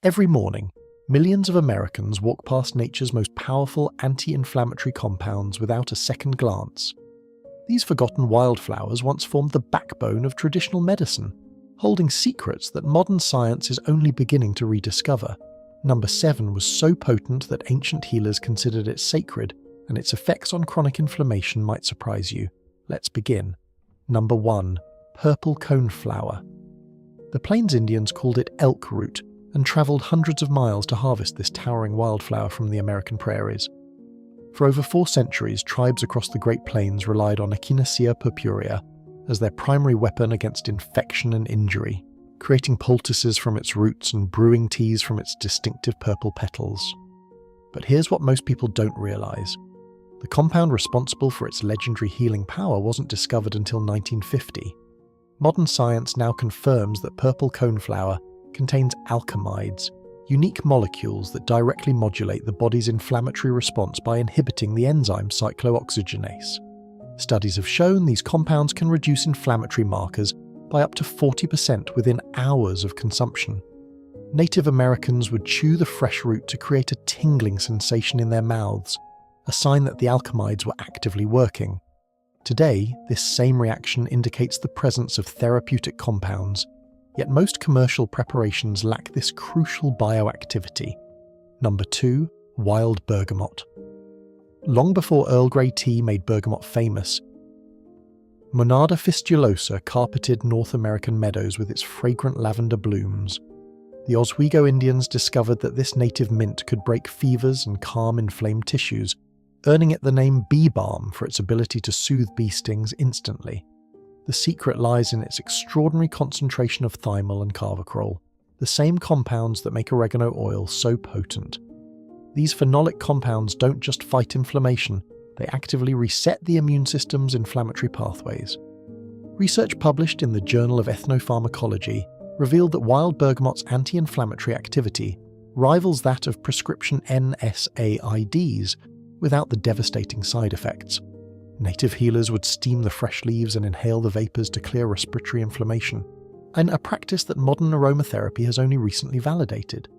Every morning, millions of Americans walk past nature's most powerful anti-inflammatory compounds without a second glance. These forgotten wildflowers once formed the backbone of traditional medicine, holding secrets that modern science is only beginning to rediscover. Number 7 was so potent that ancient healers considered it sacred, and its effects on chronic inflammation might surprise you. Let's begin. Number 1. Purple coneflower. The Plains Indians called it elk root, and travelled hundreds of miles to harvest this towering wildflower from the American prairies. For over 4 centuries, tribes across the Great Plains relied on Echinacea purpurea as their primary weapon against infection and injury, creating poultices from its roots and brewing teas from its distinctive purple petals. But here's what most people don't realise. The compound responsible for its legendary healing power wasn't discovered until 1950. Modern science now confirms that purple coneflower contains alkamides, unique molecules that directly modulate the body's inflammatory response by inhibiting the enzyme cyclooxygenase. Studies have shown these compounds can reduce inflammatory markers by up to 40% within hours of consumption. Native Americans would chew the fresh root to create a tingling sensation in their mouths, a sign that the alkamides were actively working. Today, this same reaction indicates the presence of therapeutic compounds, yet most commercial preparations lack this crucial bioactivity. Number 2. Wild bergamot. Long before Earl Grey tea made bergamot famous, Monarda fistulosa carpeted North American meadows with its fragrant lavender blooms. The Oswego Indians discovered that this native mint could break fevers and calm inflamed tissues, earning it the name bee balm for its ability to soothe bee stings instantly. The secret lies in its extraordinary concentration of thymol and carvacrol, the same compounds that make oregano oil so potent. These phenolic compounds don't just fight inflammation, they actively reset the immune system's inflammatory pathways. Research published in the Journal of Ethnopharmacology revealed that wild bergamot's anti-inflammatory activity rivals that of prescription NSAIDs without the devastating side effects. Native healers would steam the fresh leaves and inhale the vapours to clear respiratory inflammation, and a practice that modern aromatherapy has only recently validated.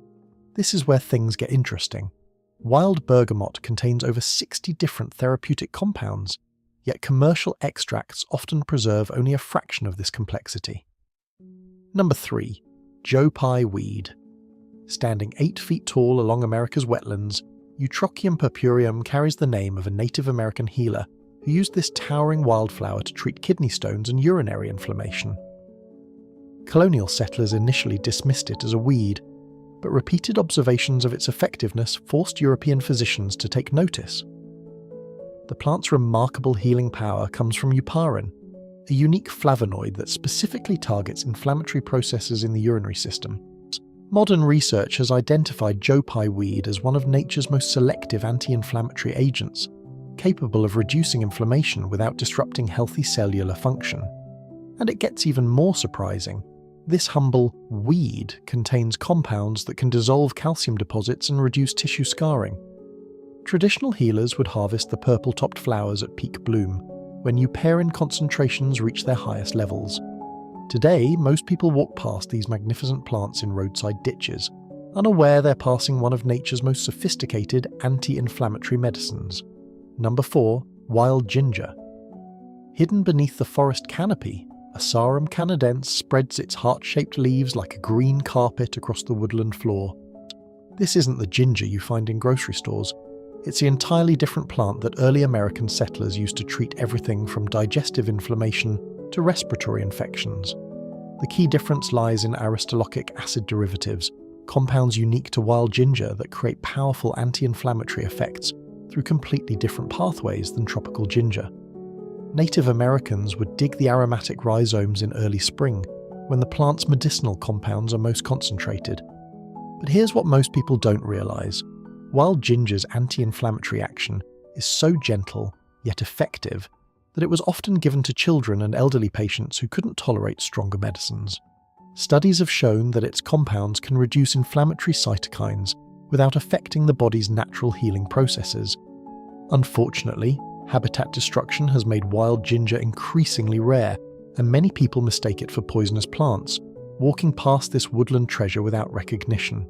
This is where things get interesting. Wild bergamot contains over 60 different therapeutic compounds, yet commercial extracts often preserve only a fraction of this complexity. Number 3. Joe Pye weed. Standing 8 feet tall along America's wetlands, Eutrochium purpureum carries the name of a Native American healer who used this towering wildflower to treat kidney stones and urinary inflammation. Colonial settlers initially dismissed it as a weed, but repeated observations of its effectiveness forced European physicians to take notice. The plant's remarkable healing power comes from euparin, a unique flavonoid that specifically targets inflammatory processes in the urinary system. Modern research has identified Joe Pye weed as one of nature's most selective anti-inflammatory agents, capable of reducing inflammation without disrupting healthy cellular function. And it gets even more surprising. This humble weed contains compounds that can dissolve calcium deposits and reduce tissue scarring. Traditional healers would harvest the purple-topped flowers at peak bloom, when euparin concentrations reach their highest levels. Today, most people walk past these magnificent plants in roadside ditches, unaware they're passing one of nature's most sophisticated anti-inflammatory medicines. Number 4. Wild ginger. Hidden beneath the forest canopy, Asarum canadense spreads its heart-shaped leaves like a green carpet across the woodland floor. This isn't the ginger you find in grocery stores. It's the entirely different plant that early American settlers used to treat everything from digestive inflammation to respiratory infections. The key difference lies in aristolochic acid derivatives, compounds unique to wild ginger that create powerful anti-inflammatory effects through completely different pathways than tropical ginger. Native Americans would dig the aromatic rhizomes in early spring, when the plant's medicinal compounds are most concentrated. But here's what most people don't realize. Wild ginger's anti-inflammatory action is so gentle, yet effective, that it was often given to children and elderly patients who couldn't tolerate stronger medicines. Studies have shown that its compounds can reduce inflammatory cytokines without affecting the body's natural healing processes. Unfortunately, habitat destruction has made wild ginger increasingly rare, and many people mistake it for poisonous plants, walking past this woodland treasure without recognition.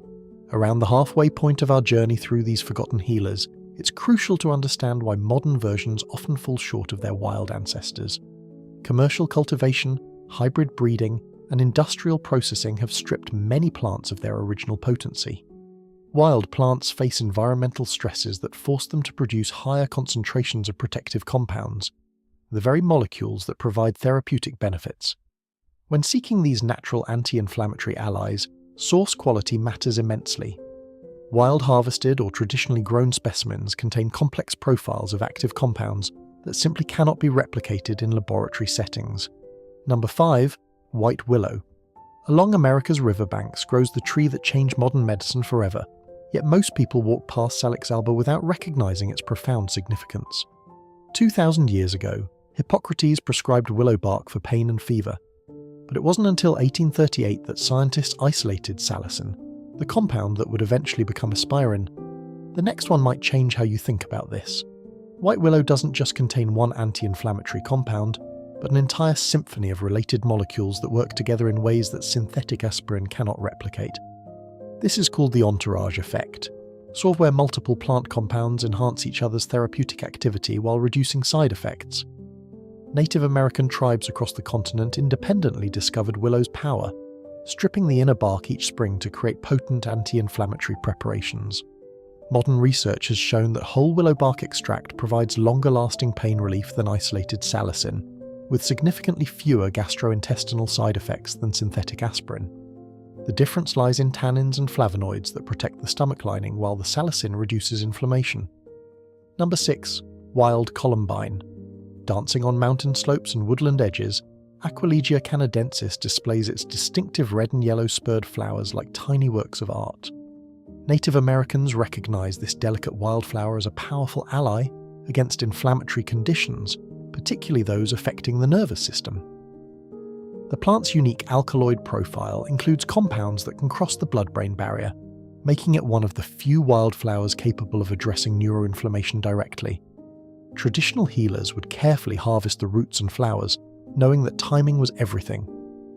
Around the halfway point of our journey through these forgotten healers, it's crucial to understand why modern versions often fall short of their wild ancestors. Commercial cultivation, hybrid breeding, and industrial processing have stripped many plants of their original potency. Wild plants face environmental stresses that force them to produce higher concentrations of protective compounds, the very molecules that provide therapeutic benefits. When seeking these natural anti-inflammatory allies, source quality matters immensely. Wild harvested or traditionally grown specimens contain complex profiles of active compounds that simply cannot be replicated in laboratory settings. Number 5. White willow. Along America's riverbanks grows the tree that changed modern medicine forever, yet most people walk past Salix alba without recognizing its profound significance. 2,000 years ago, Hippocrates prescribed willow bark for pain and fever, but it wasn't until 1838 that scientists isolated salicin, the compound that would eventually become aspirin. The next one might change how you think about this. White willow doesn't just contain one anti-inflammatory compound, but an entire symphony of related molecules that work together in ways that synthetic aspirin cannot replicate. This is called the entourage effect, sort of where multiple plant compounds enhance each other's therapeutic activity while reducing side effects. Native American tribes across the continent independently discovered willow's power, stripping the inner bark each spring to create potent anti-inflammatory preparations. Modern research has shown that whole willow bark extract provides longer-lasting pain relief than isolated salicin, with significantly fewer gastrointestinal side effects than synthetic aspirin. The difference lies in tannins and flavonoids that protect the stomach lining, while the salicin reduces inflammation. Number 6. Wild columbine. Dancing on mountain slopes and woodland edges, Aquilegia canadensis displays its distinctive red and yellow spurred flowers like tiny works of art. Native Americans recognize this delicate wildflower as a powerful ally against inflammatory conditions, particularly those affecting the nervous system. The plant's unique alkaloid profile includes compounds that can cross the blood-brain barrier, making it one of the few wildflowers capable of addressing neuroinflammation directly. Traditional healers would carefully harvest the roots and flowers, knowing that timing was everything.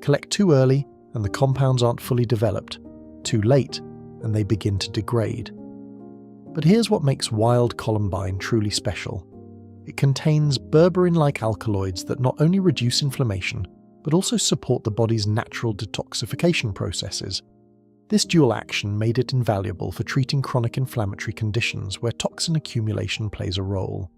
Collect too early and the compounds aren't fully developed. Too late and they begin to degrade. But here's what makes wild columbine truly special. It contains berberine-like alkaloids that not only reduce inflammation, but also support the body's natural detoxification processes. This dual action made it invaluable for treating chronic inflammatory conditions where toxin accumulation plays a role.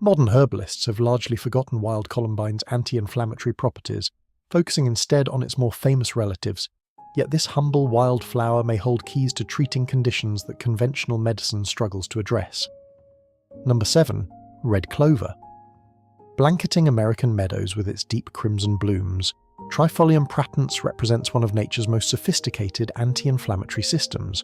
Modern herbalists have largely forgotten wild columbine's anti-inflammatory properties, focusing instead on its more famous relatives, yet this humble wildflower may hold keys to treating conditions that conventional medicine struggles to address. Number 7. Red clover. Blanketing American meadows with its deep crimson blooms, Trifolium pratense represents one of nature's most sophisticated anti-inflammatory systems.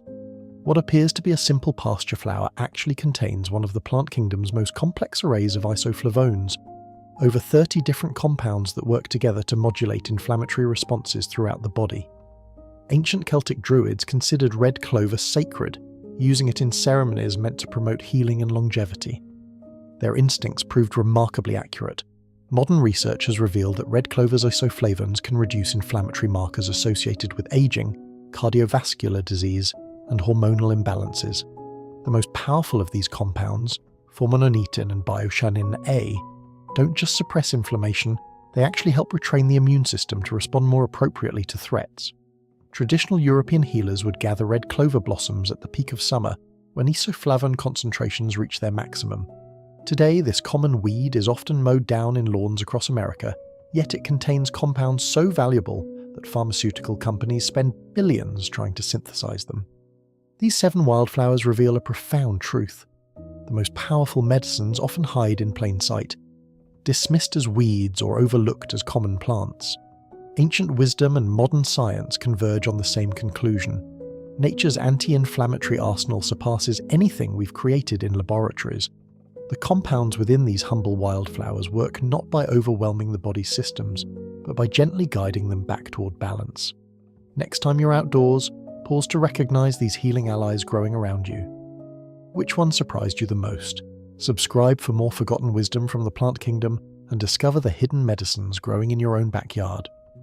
What appears to be a simple pasture flower actually contains one of the plant kingdom's most complex arrays of isoflavones, over 30 different compounds that work together to modulate inflammatory responses throughout the body. Ancient Celtic Druids considered red clover sacred, using it in ceremonies meant to promote healing and longevity. Their instincts proved remarkably accurate. Modern research has revealed that red clover's isoflavones can reduce inflammatory markers associated with aging, cardiovascular disease, and hormonal imbalances. The most powerful of these compounds, formononetin and biochanin A, don't just suppress inflammation, they actually help retrain the immune system to respond more appropriately to threats. Traditional European healers would gather red clover blossoms at the peak of summer, when isoflavone concentrations reach their maximum. Today, this common weed is often mowed down in lawns across America, yet it contains compounds so valuable that pharmaceutical companies spend billions trying to synthesize them. These 7 wildflowers reveal a profound truth. The most powerful medicines often hide in plain sight, dismissed as weeds or overlooked as common plants. Ancient wisdom and modern science converge on the same conclusion. Nature's anti-inflammatory arsenal surpasses anything we've created in laboratories. The compounds within these humble wildflowers work not by overwhelming the body's systems, but by gently guiding them back toward balance. Next time you're outdoors, pause to recognize these healing allies growing around you. Which one surprised you the most? Subscribe for more forgotten wisdom from the plant kingdom and discover the hidden medicines growing in your own backyard.